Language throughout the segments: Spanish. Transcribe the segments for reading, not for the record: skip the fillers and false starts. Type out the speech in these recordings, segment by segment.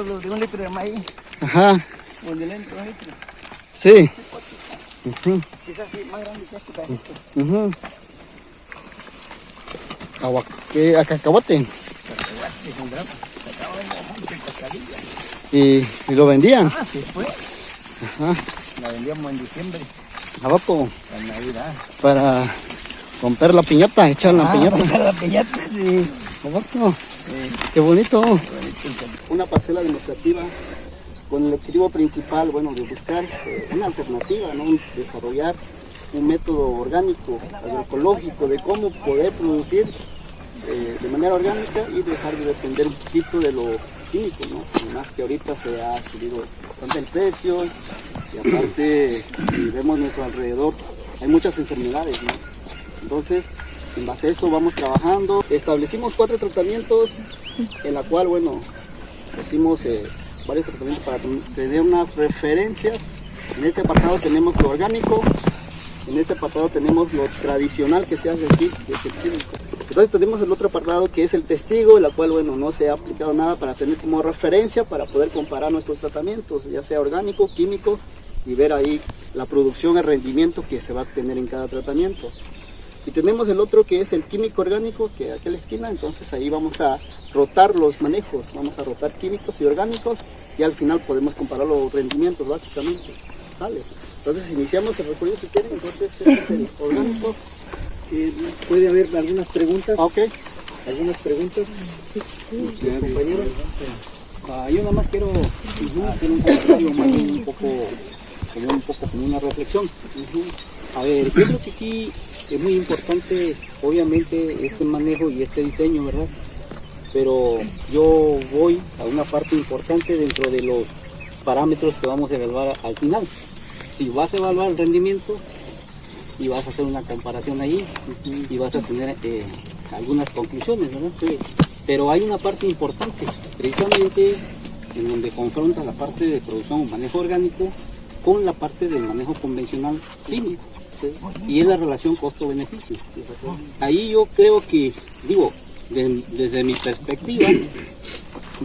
los de 1 litro de maíz. Ajá. O el de litro, 1 litro. Sí. Quizás sí, más grande que este cajito. Cacahuate. ¿Y lo vendían? Ah, sí fue. Ajá. La vendíamos en diciembre. Abajo. Para Navidad. Para romper la piñata, echar la piñata. Para la piñata, sí. Abajo. Qué bonito. Una parcela demostrativa con el objetivo principal, bueno, de buscar una alternativa, ¿no? Desarrollar un método orgánico, agroecológico, de cómo poder producir de manera orgánica y dejar de depender un poquito de lo químico, ¿no? Además que ahorita se ha subido bastante el precio y aparte, si vemos a nuestro alrededor, hay muchas enfermedades, ¿no? Entonces, en base a eso vamos trabajando. Establecimos 4 tratamientos, en la cual, bueno, hicimos varios tratamientos para tener unas referencias. En este apartado tenemos lo orgánico, en este apartado tenemos lo tradicional que se hace aquí, que es el químico. Entonces tenemos el otro apartado que es el testigo, en la cual, bueno, no se ha aplicado nada para tener como referencia para poder comparar nuestros tratamientos, ya sea orgánico, químico, y ver ahí la producción, el rendimiento que se va a obtener en cada tratamiento. Y tenemos el otro que es el químico orgánico, que aquí a la esquina, entonces ahí vamos a rotar los manejos, vamos a rotar químicos y orgánicos y al final podemos comparar los rendimientos básicamente, ¿sale? Entonces iniciamos el recorrido si quieren, entonces este es el orgánico. ¿Puede haber algunas preguntas? Ok. ¿Algunas preguntas? Compañero. Yo nada más quiero hacer un comentario más bien un poco como una reflexión. A ver, yo creo que aquí es muy importante, obviamente, este manejo y este diseño, ¿verdad? Pero yo voy a una parte importante dentro de los parámetros que vamos a evaluar al final. Si vas a evaluar el rendimiento y vas a hacer una comparación ahí y vas a tener algunas conclusiones, ¿verdad? Sí. Pero hay una parte importante, precisamente en donde confronta la parte de producción o manejo orgánico con la parte del manejo convencional químico, ¿sí? Y es la relación costo-beneficio. Ahí yo creo que, digo, desde mi perspectiva,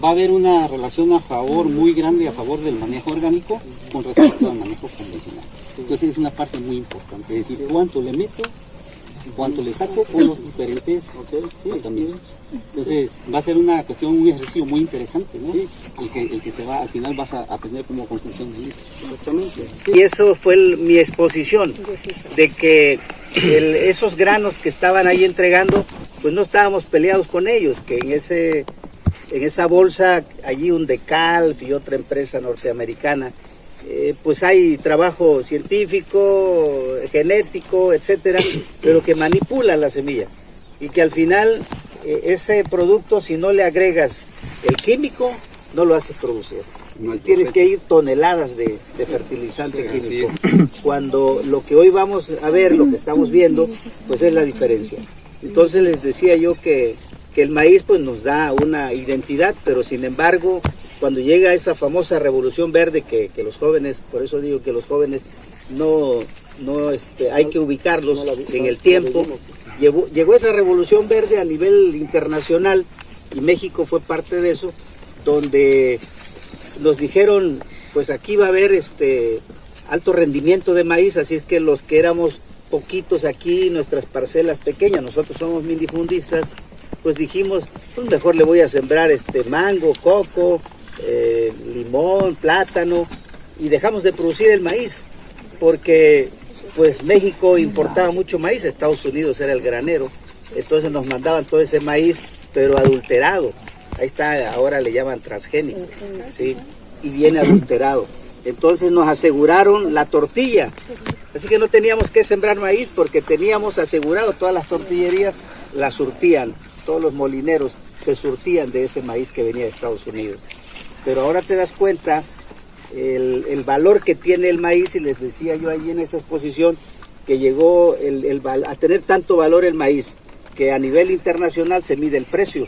va a haber una relación a favor muy grande a favor del manejo orgánico con respecto al manejo convencional. Entonces es una parte muy importante, es decir, cuánto le meto, cuánto le saco con los diferentes tratamientos. Entonces va a ser una cuestión, un ejercicio muy interesante, ¿no? Sí. El que se va, al final vas a tener como conclusión de eso. Exactamente. Sí. Y eso fue mi exposición, de que esos granos que estaban ahí entregando, pues no estábamos peleados con ellos, que en esa bolsa, allí un Decalf y otra empresa norteamericana, pues hay trabajo científico, genético, etcétera, pero que manipula la semilla y que al final ese producto, si no le agregas el químico, no lo haces producir. No, tiene que ir toneladas de fertilizante químico. Cuando lo que hoy vamos a ver, lo que estamos viendo, pues es la diferencia. Entonces les decía yo que el maíz pues nos da una identidad, pero sin embargo, cuando llega esa famosa revolución verde que los jóvenes, por eso digo que los jóvenes hay que ubicarlos en el tiempo, llegó esa revolución verde a nivel internacional y México fue parte de eso, donde nos dijeron, pues aquí va a haber alto rendimiento de maíz, así es que los que éramos poquitos aquí, nuestras parcelas pequeñas, nosotros somos minifundistas, pues dijimos, pues mejor le voy a sembrar mango, coco, limón, plátano, y dejamos de producir el maíz, porque pues México importaba mucho maíz, Estados Unidos era el granero, entonces nos mandaban todo ese maíz, pero adulterado, ahí está, ahora le llaman transgénico, ¿sí? Y viene adulterado, entonces nos aseguraron la tortilla, así que no teníamos que sembrar maíz porque teníamos asegurado, todas las tortillerías las surtían, todos los molineros se surtían de ese maíz que venía de Estados Unidos. Pero ahora te das cuenta el valor que tiene el maíz, y les decía yo ahí en esa exposición que llegó a tener tanto valor el maíz, que a nivel internacional se mide el precio,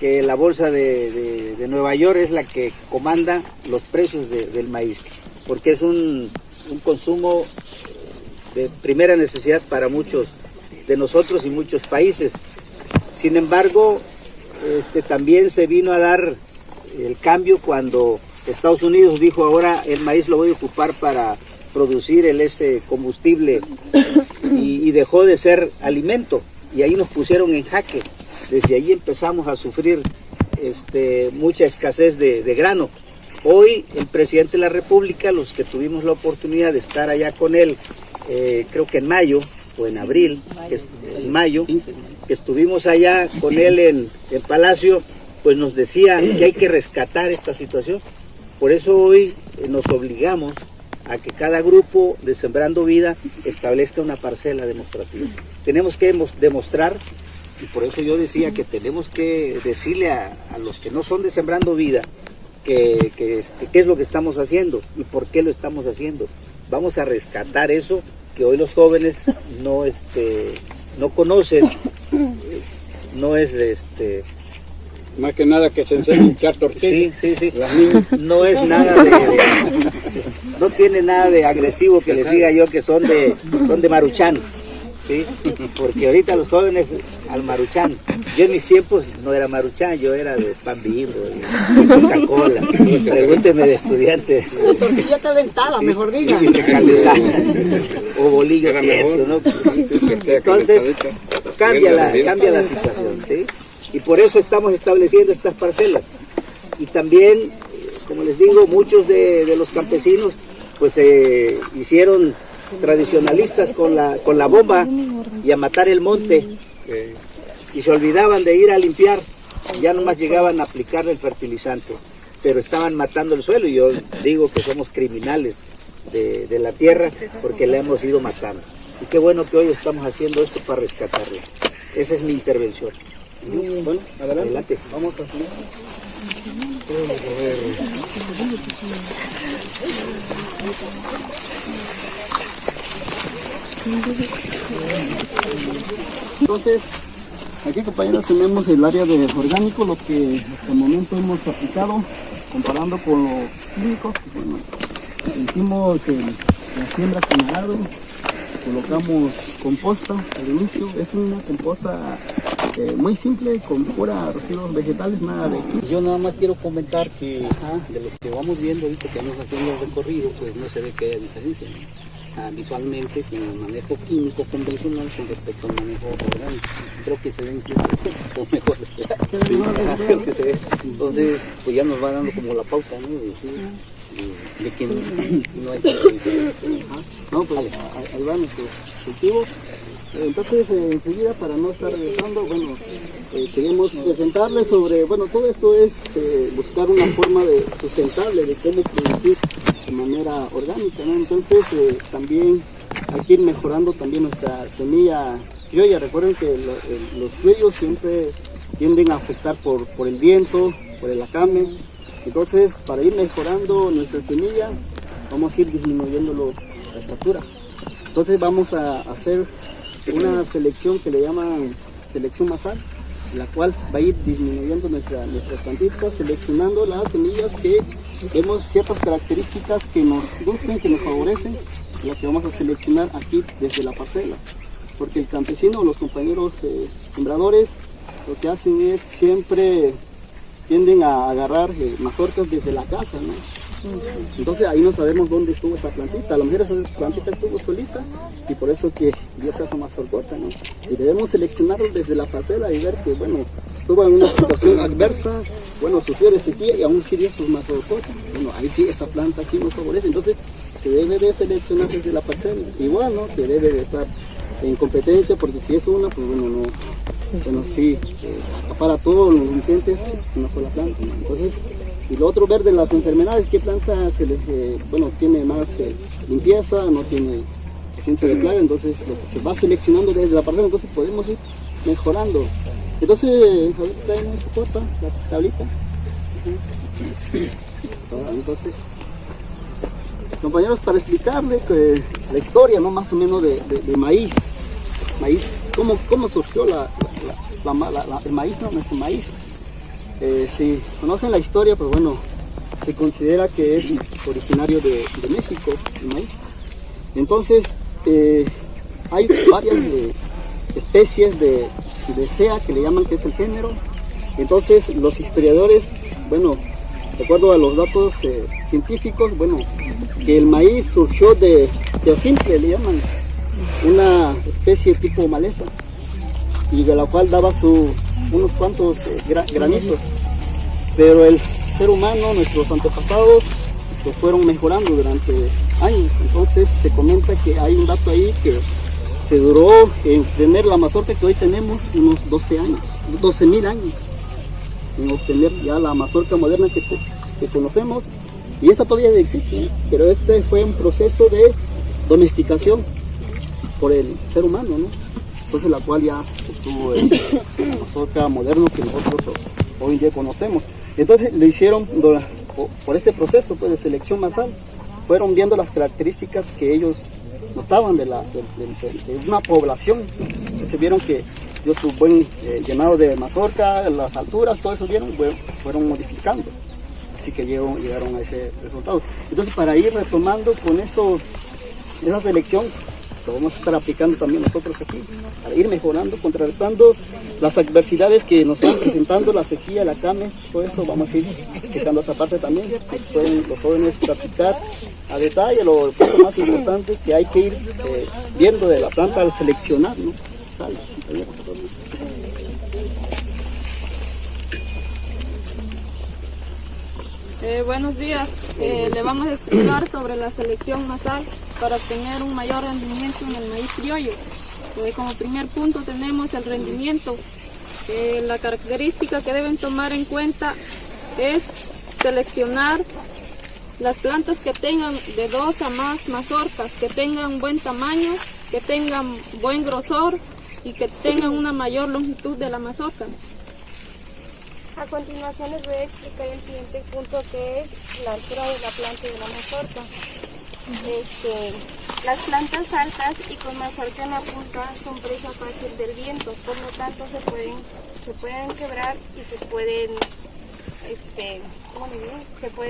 que la bolsa de Nueva York es la que comanda los precios del maíz, porque es un consumo de primera necesidad para muchos de nosotros y muchos países. Sin embargo, también se vino a dar el cambio cuando Estados Unidos dijo ahora el maíz lo voy a ocupar para producir ese combustible y dejó de ser alimento, y ahí nos pusieron en jaque. Desde ahí empezamos a sufrir mucha escasez de grano. Hoy el presidente de la República, los que tuvimos la oportunidad de estar allá con él, creo que en mayo o en abril, en mayo, que estuvimos allá con él en Palacio, pues nos decía que hay que rescatar esta situación. Por eso hoy nos obligamos a que cada grupo de Sembrando Vida establezca una parcela demostrativa. Tenemos que demostrar, y por eso yo decía que tenemos que decirle a los que no son de Sembrando Vida qué es lo que estamos haciendo y por qué lo estamos haciendo. Vamos a rescatar eso que hoy los jóvenes no conocen, no es Más que nada que se enseñe a echar tortillas. Sí. No es nada no tiene nada de agresivo que les diga yo que son de Maruchan, ¿sí? Porque ahorita los jóvenes al Maruchan. Yo en mis tiempos no era Maruchan, yo era de pan Bimbo, de Coca-Cola. Pregúnteme de estudiantes. La tortilla calentada, mejor diga. O bolillo tercio, ¿no? Entonces, cambia la situación, ¿sí? Y por eso estamos estableciendo estas parcelas. Y también, como les digo, muchos de los campesinos pues se hicieron tradicionalistas con la bomba y a matar el monte. Y se olvidaban de ir a limpiar, ya nomás llegaban a aplicarle el fertilizante, pero estaban matando el suelo. Y yo digo que somos criminales de la tierra porque la hemos ido matando. Y qué bueno que hoy estamos haciendo esto para rescatarla. Esa es mi intervención. Bueno, adelante. Vamos a seguir. Entonces, aquí, compañeros, tenemos el área de orgánico, lo que hasta el momento hemos aplicado, comparando con los químicos. Bueno, hicimos la siembra con arado, colocamos composta al inicio. Es una composta muy simple, con pura residuos vegetales, nada de... Yo nada más quiero comentar que de lo que vamos viendo ahorita que vamos haciendo el recorrido, pues no se ve que haya diferencia, ¿no? Visualmente con el manejo químico convencional con respecto al manejo orgánico. Creo que se ve incluso mejor. Creo que se ve. Entonces, pues ya nos va dando como la pauta, ¿no? De que no hay tanta diferencia. No, pues ahí va nuestro cultivo. Entonces, enseguida, para no estar regresando, bueno, queremos presentarles sobre, bueno, todo esto es buscar una forma sustentable de cómo producir de manera orgánica, ¿no? Entonces, también hay que ir mejorando también nuestra semilla criolla. Recuerden que los criollos siempre tienden a afectar por el viento, por el acame. Entonces, para ir mejorando nuestra semilla, vamos a ir disminuyendo la estatura. Entonces, vamos a hacer una selección que le llaman selección masal, la cual va a ir disminuyendo nuestras plantitas, seleccionando las semillas que vemos ciertas características que nos gusten, que nos favorecen, las que vamos a seleccionar aquí desde la parcela. Porque el campesino o los compañeros sembradores lo que hacen es siempre tienden a agarrar mazorcas desde la casa, ¿no? Entonces ahí no sabemos dónde estuvo esa plantita. A lo mejor esa plantita estuvo solita y por eso que ya se hace mazorcota, ¿no? Y debemos seleccionarlo desde la parcela y ver que, bueno, estuvo en una situación adversa, bueno, sufrió de sequía y aún sirvió sus mazorcotas. Bueno, ahí sí, esa planta sí nos favorece. Entonces se debe de seleccionar desde la parcela. Igual, ¿no? Que debe de estar en competencia, porque si es una, pues bueno, no. Bueno, sí, acapara todos los nutrientes en una sola planta, ¿no? Entonces, y lo otro, ver de las enfermedades, qué planta bueno, tiene más limpieza, no tiene presencia de plaga. Entonces lo que se va seleccionando desde la parcela, entonces podemos ir mejorando. Entonces, a ver, traen esa puerta, la tablita. Entonces, compañeros, para explicarles la historia, ¿no? Más o menos de maíz, cómo surgió el maíz, ¿no? Nuestro maíz. Si conocen la historia, pues bueno, se considera que es originario de México, el maíz. Entonces, hay varias especies de sea, que le llaman, que es el género. Entonces, los historiadores, bueno, de acuerdo a los datos científicos, bueno, que el maíz surgió de simple, le llaman, una especie tipo maleza, y de la cual daba unos cuantos granitos. Pero el ser humano, nuestros antepasados, pues fueron mejorando durante años. Entonces se comenta que hay un dato ahí que se duró en tener la mazorca que hoy tenemos unos 12.000 años, en obtener ya la mazorca moderna que conocemos, y esta todavía existe, ¿eh? Pero este fue un proceso de domesticación por el ser humano, ¿no? Entonces la cual ya estuvo la mazorca moderna que nosotros hoy en día conocemos. Entonces lo hicieron por este proceso, pues, de selección masal. Fueron viendo las características que ellos notaban de una población. Se vieron que dio su buen llenado de mazorca, las alturas, todo eso vieron, fueron modificando. Así que llegaron a ese resultado. Entonces, para ir retomando con esa selección, lo vamos a estar aplicando también nosotros aquí, para ir mejorando, contrarrestando las adversidades que nos están presentando, la sequía, la came, todo eso vamos a ir checando esa parte también. Pueden los jóvenes practicar a detalle lo punto más importante que hay que ir viendo de la planta al seleccionar, ¿no? Buenos días, le vamos a explicar sobre la selección masal para obtener un mayor rendimiento en el maíz criollo. Como primer punto tenemos el rendimiento. La característica que deben tomar en cuenta es seleccionar las plantas que tengan de 2 a más mazorcas, que tengan buen tamaño, que tengan buen grosor y que tengan una mayor longitud de la mazorca. A continuación les voy a explicar el siguiente punto, que es la altura de la planta y de la mazorca. Las plantas altas y con mazorca en la punta son presa fácil del viento, por lo tanto se pueden quebrar y se pueden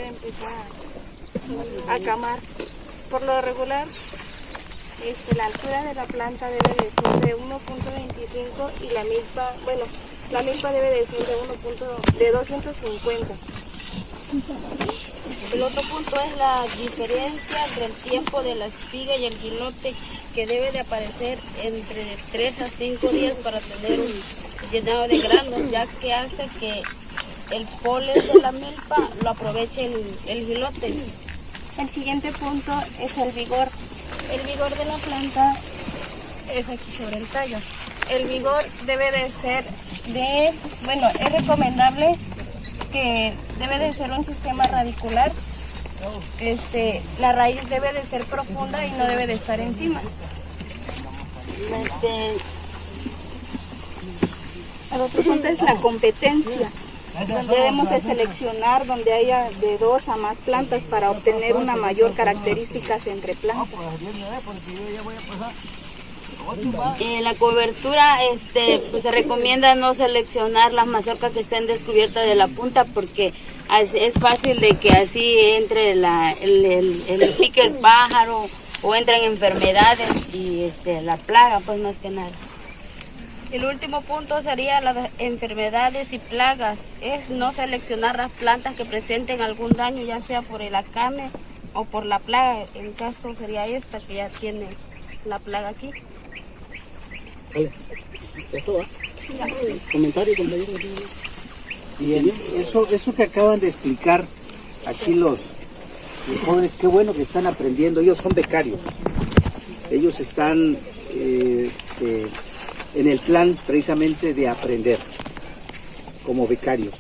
empezar a camar. Por lo regular, la altura de la planta debe de ser de 1.25 y la milpa debe de ser de 250. El otro punto es la diferencia entre el tiempo de la espiga y el gilote, que debe de aparecer entre 3 a 5 días para tener un llenado de granos, ya que hace que el polen de la milpa lo aproveche el gilote. El siguiente punto es el vigor. El vigor de la planta es aquí sobre el tallo. El vigor debe de ser es recomendable que debe de ser un sistema radicular. La raíz debe de ser profunda y no debe de estar encima. El otro punto es la competencia, donde debemos de seleccionar donde haya de 2 a más plantas para obtener una mayor características entre plantas. La cobertura, pues se recomienda no seleccionar las mazorcas que estén descubiertas de la punta, porque es fácil de que así entre el pique el pájaro o entren enfermedades y la plaga, pues más que nada. El último punto sería las enfermedades y plagas, es no seleccionar las plantas que presenten algún daño, ya sea por el acame o por la plaga. En caso sería esta que ya tiene la plaga aquí. Sale. ¿Esto va? ¿Comentario, compañero? Bien, eso que acaban de explicar aquí los jóvenes, qué bueno que están aprendiendo. Ellos son becarios. Ellos están en el plan precisamente de aprender como becarios.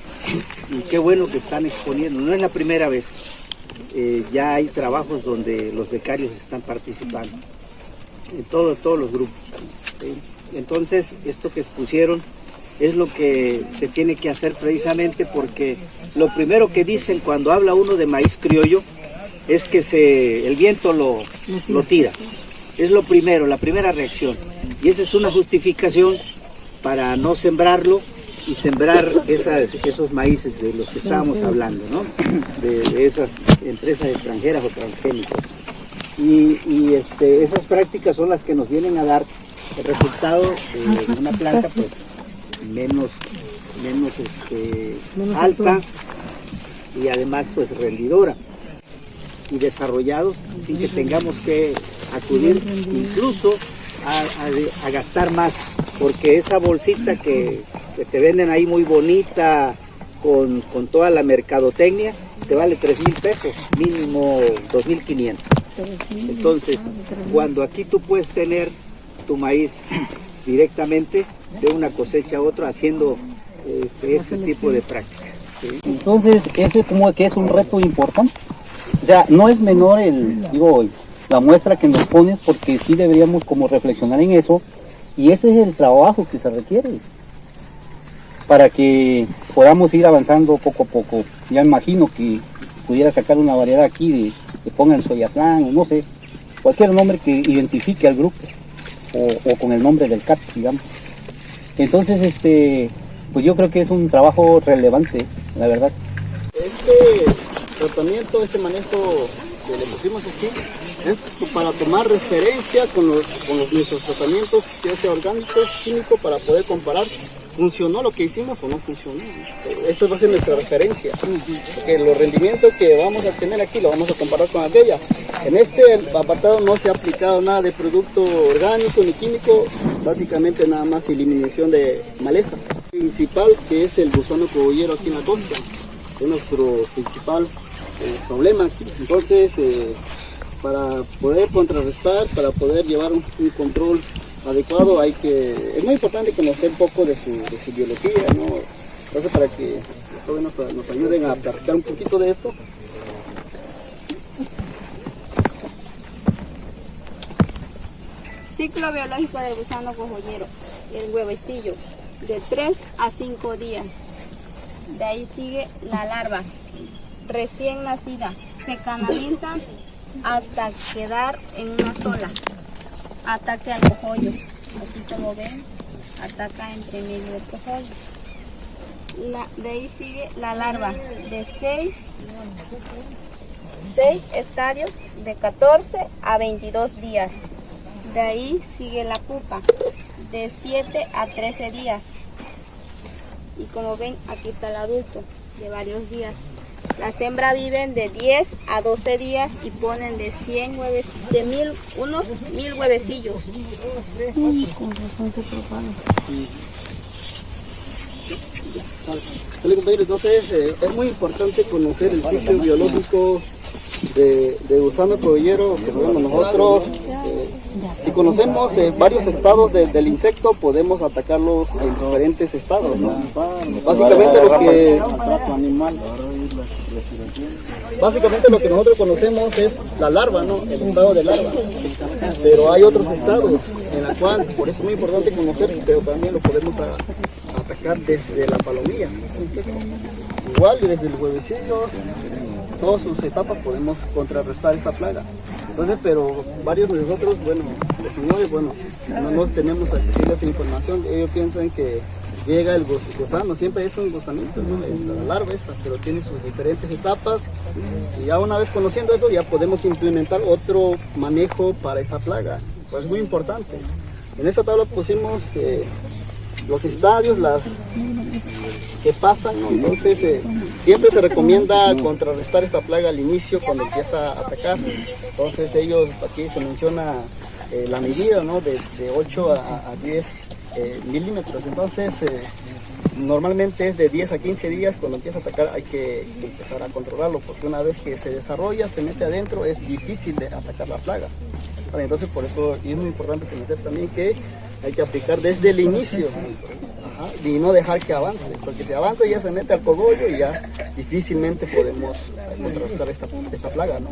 Y qué bueno que están exponiendo. No es la primera vez. Ya hay trabajos donde los becarios están participando. En todos los grupos. Entonces, esto que expusieron es lo que se tiene que hacer precisamente, porque lo primero que dicen cuando habla uno de maíz criollo es que el viento lo tira. Es lo primero, la primera reacción. Y esa es una justificación para no sembrarlo y sembrar esos maíces de los que estábamos hablando, ¿no? De esas empresas extranjeras o transgénicas. Y esas prácticas son las que nos vienen a dar el resultado de una planta pues menos alta y además pues rendidora, y desarrollados sin que tengamos que acudir incluso a gastar más, porque esa bolsita que te venden ahí muy bonita con toda la mercadotecnia te vale 3,000 pesos, mínimo 2,500. Entonces, cuando aquí tú puedes tener tu maíz directamente de una cosecha a otra haciendo este tipo de prácticas, ¿sí? Entonces, ese como que es un reto importante. O sea, no es menor la muestra que nos pones, porque sí deberíamos como reflexionar en eso, y ese es el trabajo que se requiere para que podamos ir avanzando poco a poco. Ya imagino que pudiera sacar una variedad aquí que pongan Soyatlán o no sé, cualquier nombre que identifique al grupo o con el nombre del CAT, digamos. Entonces, pues yo creo que es un trabajo relevante, la verdad. Este tratamiento, este manejo que le pusimos aquí, es para tomar referencia con nuestros tratamientos, ya sea orgánicos, químicos, para poder comparar funcionó lo que hicimos o no funcionó. Esta va a ser nuestra referencia, porque los rendimientos que vamos a tener aquí lo vamos a comparar con aquella. En este apartado no se ha aplicado nada de producto orgánico ni químico, básicamente nada más eliminación de maleza. Principal, que es el gusano cogollero aquí en la costa, es nuestro principal problema aquí. Entonces, para poder contrarrestar, para poder llevar un control adecuado, es muy importante conocer un poco de su biología, ¿no? Entonces, para que los jóvenes nos ayuden a practicar un poquito de esto. Ciclo biológico del gusano cogollero, el huevecillo, de 3 a 5 días. De ahí sigue la larva, recién nacida. Se canalizan hasta quedar en una sola. Ataque al cogollo. Aquí como ven, ataca entre medio del cogollo. De ahí sigue la larva, de 6 estadios, de 14 a 22 días. De ahí sigue la pupa, de 7 a 13 días. Y como ven, aquí está el adulto, de varios días. Las hembras viven de 10 a 12 días y ponen de 100 huevos, unos 1000 huevecillos. Con razón se propaga. Vale, compañeros, entonces es muy importante conocer el ciclo biológico de gusano cogollero que tenemos nosotros. Si conocemos varios estados del insecto, podemos atacarlos en diferentes estados, ¿no? Básicamente lo que nosotros conocemos es la larva, ¿no? El estado de larva. Pero hay otros estados en la cual, por eso es muy importante conocer, pero también lo podemos atacar desde la palomilla. Igual desde el huevecillo, todas sus etapas podemos contrarrestar esa plaga. Entonces, pero varios de nosotros, bueno, los señores, bueno, no tenemos accesible a esa información. Ellos piensan que llega el gusano, siempre es un gusanito, ¿no? La larva esa, pero tiene sus diferentes etapas. Y ya una vez conociendo eso, ya podemos implementar otro manejo para esa plaga. Pues es muy importante. En esta tabla pusimos los estadios, las que pasan, ¿no? Entonces siempre se recomienda contrarrestar esta plaga al inicio cuando empieza a atacar. Entonces ellos, aquí se menciona la medida, ¿no? de 8 a 10 milímetros. Entonces normalmente es de 10 a 15 días cuando empieza a atacar, hay que empezar a controlarlo, porque una vez que se desarrolla, se mete adentro, es difícil de atacar la plaga. Vale, entonces por eso es muy importante conocer también que hay que aplicar desde el inicio. Y no dejar que avance, porque si avanza ya se mete al cogollo y ya difícilmente podemos contrarrestar esta plaga, ¿no?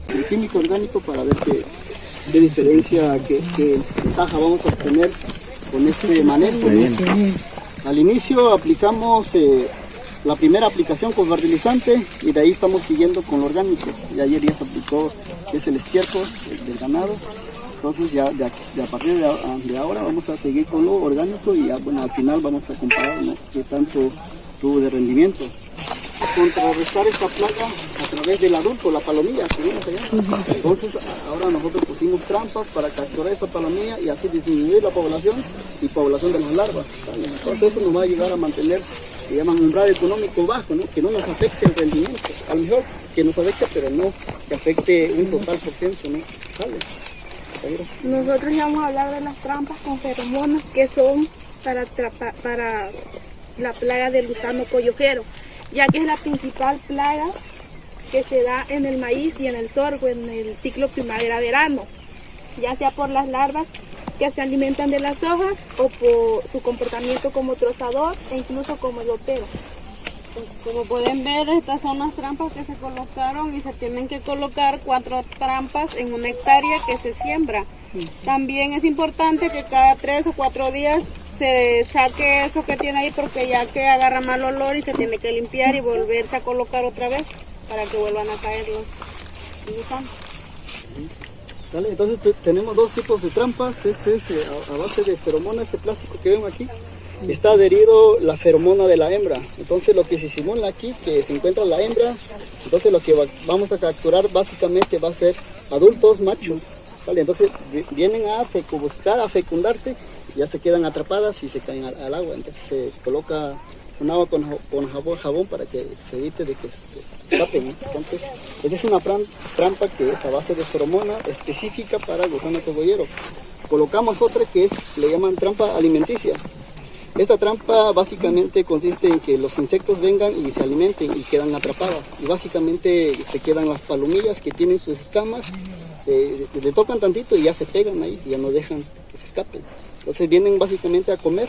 El químico orgánico, para ver qué diferencia, qué ventaja vamos a obtener con este manejo, ¿no? Al inicio aplicamos la primera aplicación con fertilizante y de ahí estamos siguiendo con lo orgánico. Y ayer ya se aplicó, que es el estiércol del ganado. Entonces ya a partir de ahora vamos a seguir con lo orgánico y ya, bueno, al final vamos a comparar, ¿no?, qué tanto tuvo de rendimiento. Contrarrestar esta plaga a través del adulto, la palomilla, que vimos allá. Entonces ahora nosotros pusimos trampas para capturar esa palomilla y así disminuir la población y población de las larvas. Entonces eso nos va a ayudar a mantener que llaman umbral económico bajo, ¿no? Que no nos afecte el rendimiento. A lo mejor que nos afecte, pero no que afecte un total por ciento, ¿no? ¿Sale? Nosotros ya vamos a hablar de las trampas con feromonas que son para la plaga del gusano collojero, ya que es la principal plaga que se da en el maíz y en el sorgo en el ciclo primavera-verano, ya sea por las larvas que se alimentan de las hojas o por su comportamiento como trozador e incluso como elotero. Pues, como pueden ver, estas son las trampas que se colocaron y se tienen que colocar 4 trampas en una hectárea que se siembra. También es importante que cada 3 o 4 días se saque eso que tiene ahí porque ya que agarra mal olor y se tiene que limpiar y volverse a colocar otra vez para que vuelvan a caer los gusanos. ¿Vale? Entonces tenemos 2 tipos de trampas. Este es a base de feromona, este plástico que ven aquí. Está adherido la feromona de la hembra. Entonces lo que se simula aquí, que se encuentra la hembra, entonces lo que vamos a capturar básicamente va a ser adultos machos. ¿Vale? Entonces vienen a buscar a fecundarse, ya se quedan atrapadas y se caen al agua. Entonces se coloca un agua con jabón para que se evite de que se escapen, ¿no? Entonces, esa es una trampa que es a base de feromona específica para el gusano cogollero. Colocamos otra que le llaman trampa alimenticia. Esta trampa básicamente consiste en que los insectos vengan y se alimenten y quedan atrapadas. Y básicamente se quedan las palomillas que tienen sus escamas, le tocan tantito y ya se pegan ahí y ya no dejan que se escapen. Entonces vienen básicamente a comer.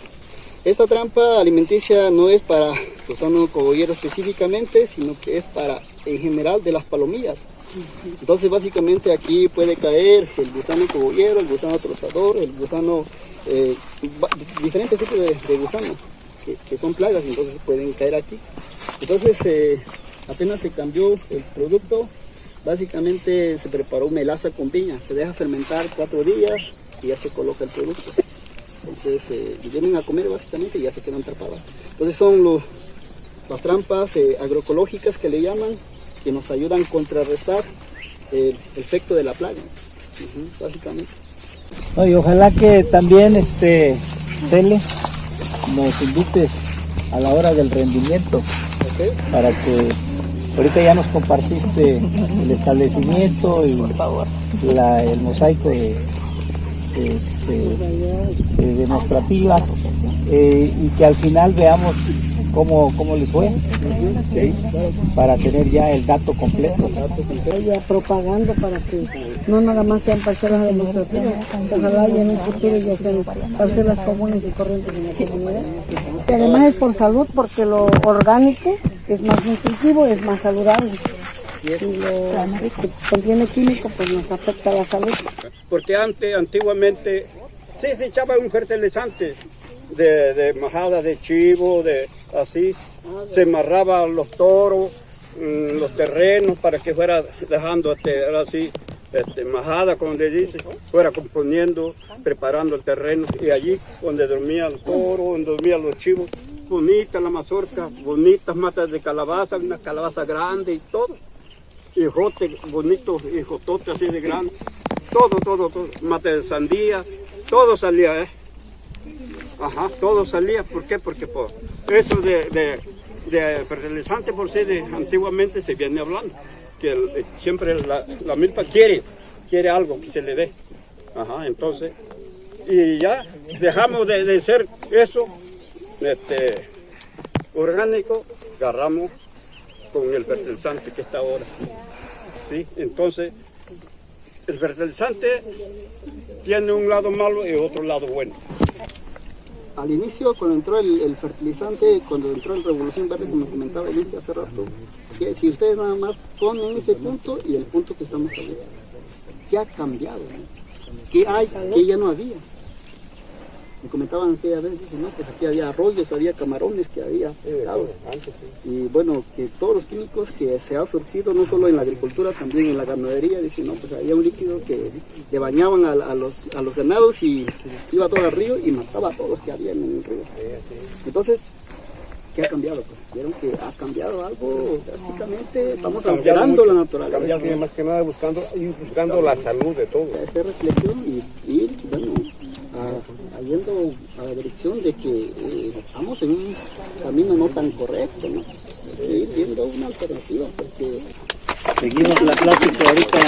Esta trampa alimenticia no es para gusano cogollero específicamente, sino que es para, en general, de las palomillas. Entonces básicamente aquí puede caer el gusano cogollero, el gusano trozador, el gusano, diferentes tipos de gusanos que son plagas, entonces pueden caer aquí. Entonces apenas se cambió el producto, básicamente se preparó melaza con piña, se deja fermentar 4 días y ya se coloca el producto. Entonces vienen a comer básicamente y ya se quedan atrapadas. Entonces son las trampas agroecológicas que le llaman, que nos ayudan a contrarrestar el efecto de la plaga, básicamente. No, y ojalá que también Cele nos invites a la hora del rendimiento, ¿Okay? para que ahorita ya nos compartiste el establecimiento y el mosaico de demostrativas, y que al final veamos cómo le fue, para tener ya el dato completo. Haya propaganda para que no nada más sean parcelas demostrativas, ojalá y en un futuro ya sean parcelas comunes y corrientes en la comunidad. Y además es por salud, porque lo orgánico es más nutritivo, es más saludable. Y lo que contiene químico pues nos afecta a la salud. Porque antiguamente sí se echaba un fertilizante de majada de chivo, así, se amarraba los toros, los terrenos para que fuera dejando así, majada, como le dice, fuera componiendo, preparando el terreno, y allí donde dormía el toro, donde dormían los chivos, bonita la mazorca, bonitas matas de calabaza, una calabaza grande y todo, hijote bonito, hijotote así de grande, todo, mate de sandía, todo salía, todo salía. ¿Por qué? Porque por eso de fertilizante por sí antiguamente se viene hablando, que siempre la milpa quiere algo que se le dé, entonces, y ya dejamos de ser eso, orgánico, agarramos con el fertilizante que está ahora, ¿sí? Entonces, el fertilizante tiene un lado malo y otro lado bueno. Al inicio, cuando entró el fertilizante, cuando entró la Revolución Verde, como comentaba el hace rato, que si ustedes nada más ponen ese punto y el punto que estamos hablando, ¿qué ha cambiado? ¿Qué hay que ya no había? Me comentaban aquella vez, dicen, no, pues aquí había arroyos, había camarones, que había pescados. Y bueno, que todos los químicos que se han surgido, no solo en la agricultura, también en la ganadería, dicen, no, pues había un líquido que le bañaban a los ganados y iba todo al río y mataba a todos los que había en el río. Entonces, ¿qué ha cambiado? Pues vieron que ha cambiado algo, prácticamente estamos alterando la naturaleza. Cambiar más que nada buscando la salud de todos. Hacer reflexión y bueno, a yendo a la dirección de que estamos en un camino no tan correcto, ¿no? Ir viendo una alternativa, porque Seguimos la plática ahorita,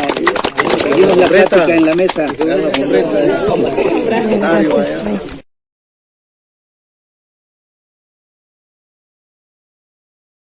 seguimos la plática en la mesa.